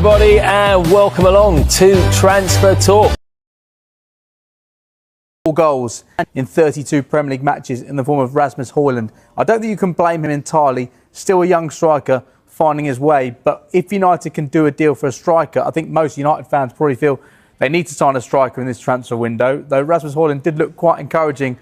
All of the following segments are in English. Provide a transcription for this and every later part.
everybody, and welcome along to Transfer Talk. 4 goals in 32 Premier League matches in the form of Rasmus Højlund. I don't think you can blame him entirely. Still a young striker finding his way. But if United can do a deal for a striker, I think most United fans probably feel they need to sign a striker in this transfer window. Though Rasmus Højlund did look quite encouraging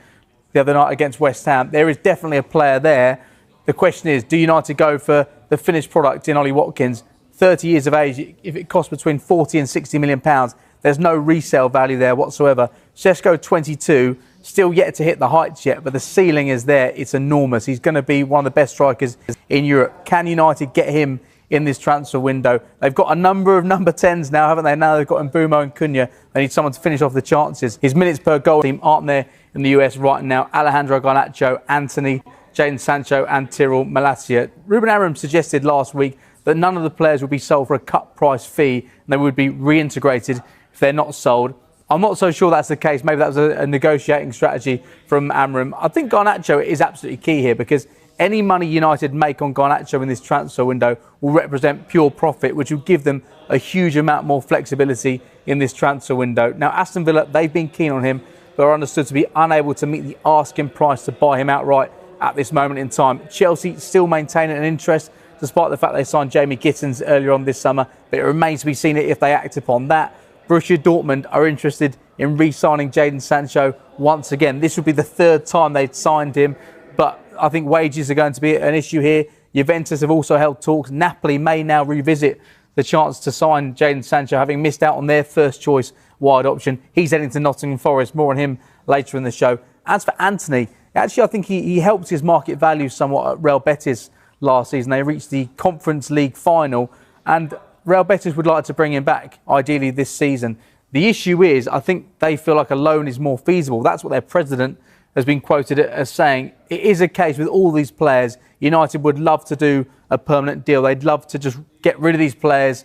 the other night against West Ham. There is definitely a player there. The question is, do United go for the finished product in Ollie Watkins? 30 years of age, if it costs between 40 and 60 million pounds, there's no resale value there whatsoever. Šeško, 22, still yet to hit the heights yet, but the ceiling is there. It's enormous. He's going to be one of the best strikers in Europe. Can United get him in this transfer window? They've got a number of number 10s now, haven't they? Now they've got Mbeumo and Cunha. They need someone to finish off the chances. His minutes per goal team aren't there in the US right now. Alejandro Garnacho, Antony, Jadon Sancho and Tyrell Malacia. Rúben Amorim suggested last week that none of the players would be sold for a cut price fee and they would be reintegrated if they're not sold. I'm not so sure that's the case. Maybe that was a negotiating strategy from Amorim. I think Garnacho is absolutely key here because any money United make on Garnacho in this transfer window will represent pure profit, which will give them a huge amount more flexibility in this transfer window. Now, Aston Villa, they've been keen on him, but are understood to be unable to meet the asking price to buy him outright at this moment in time. Chelsea still maintaining an interest, despite the fact they signed Jamie Gittins earlier on this summer, but it remains to be seen if they act upon that. Borussia Dortmund are interested in re-signing Jadon Sancho once again. This would be the third time they'd signed him, but I think wages are going to be an issue here. Juventus have also held talks. Napoli may now revisit the chance to sign Jadon Sancho, having missed out on their first choice wide option. He's heading to Nottingham Forest. More on him later in the show. As for Antony, actually I think he helped his market value somewhat at Real Betis last season. They reached the Conference League final and Real Betis would like to bring him back, ideally this season. The issue is, I think they feel like a loan is more feasible. That's what their president has been quoted as saying. It is a case with all these players. United would love to do a permanent deal. They'd love to just get rid of these players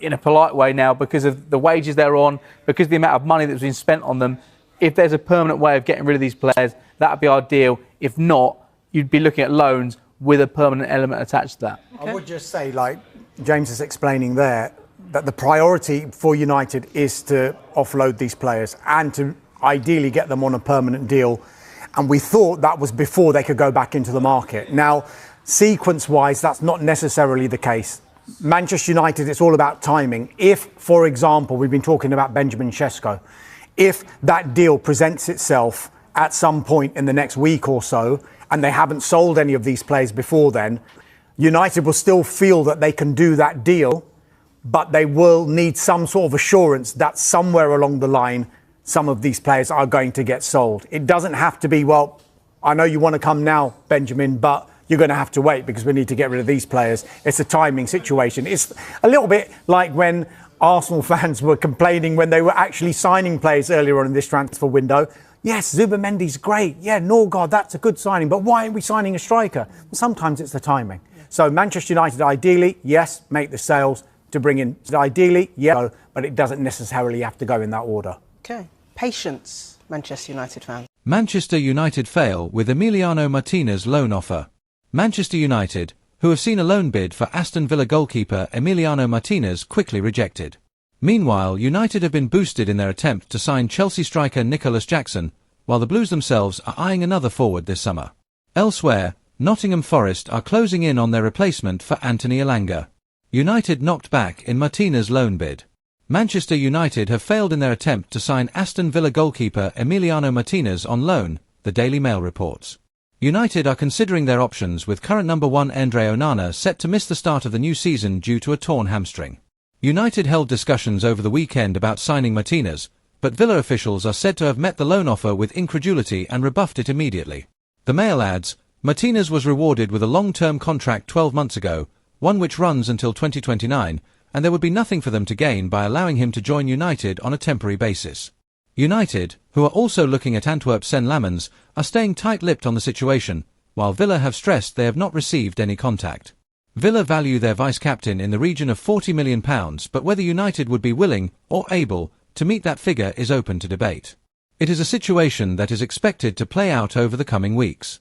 in a polite way now because of the wages they're on, because of the amount of money that's been spent on them. If there's a permanent way of getting rid of these players, that would be ideal. If not, you'd be looking at loans with a permanent element attached to that. Okay. I would just say, like James is explaining there, that the priority for United is to offload these players and to ideally get them on a permanent deal. And we thought that was before they could go back into the market. Now, sequence-wise, that's not necessarily the case. Manchester United, it's all about timing. If, for example, we've been talking about Benjamin Šeško, if that deal presents itself at some point in the next week or so, and they haven't sold any of these players before then, United will still feel that they can do that deal, but they will need some sort of assurance that somewhere along the line, some of these players are going to get sold. It doesn't have to be, well, I know you want to come now, Benjamin, but you're going to have to wait because we need to get rid of these players. It's a timing situation. It's a little bit like when Arsenal fans were complaining when they were actually signing players earlier on in this transfer window. Yes, Zubimendi's great. Yeah, Norgard, that's a good signing. But why aren't we signing a striker? Well, sometimes it's the timing. So Manchester United, ideally, yes, make the sales to bring in. Ideally, yeah, but it doesn't necessarily have to go in that order. Okay. Patience, Manchester United fans. Manchester United fail with Emiliano Martinez loan offer. Manchester United, who have seen a loan bid for Aston Villa goalkeeper Emiliano Martinez quickly rejected. Meanwhile, United have been boosted in their attempt to sign Chelsea striker Nicholas Jackson, while the Blues themselves are eyeing another forward this summer. Elsewhere, Nottingham Forest are closing in on their replacement for Anthony Elanga. United knocked back in Martinez' loan bid. Manchester United have failed in their attempt to sign Aston Villa goalkeeper Emiliano Martinez on loan, the Daily Mail reports. United are considering their options with current number 1 Andre Onana set to miss the start of the new season due to a torn hamstring. United held discussions over the weekend about signing Martinez, but Villa officials are said to have met the loan offer with incredulity and rebuffed it immediately. The Mail adds, Martinez was rewarded with a long-term contract 12 months ago, one which runs until 2029, and there would be nothing for them to gain by allowing him to join United on a temporary basis. United, who are also looking at Antwerp St. Lamens, are staying tight-lipped on the situation, while Villa have stressed they have not received any contact. Villa value their vice-captain in the region of £40 million, but whether United would be willing, or able, to meet that figure is open to debate. It is a situation that is expected to play out over the coming weeks.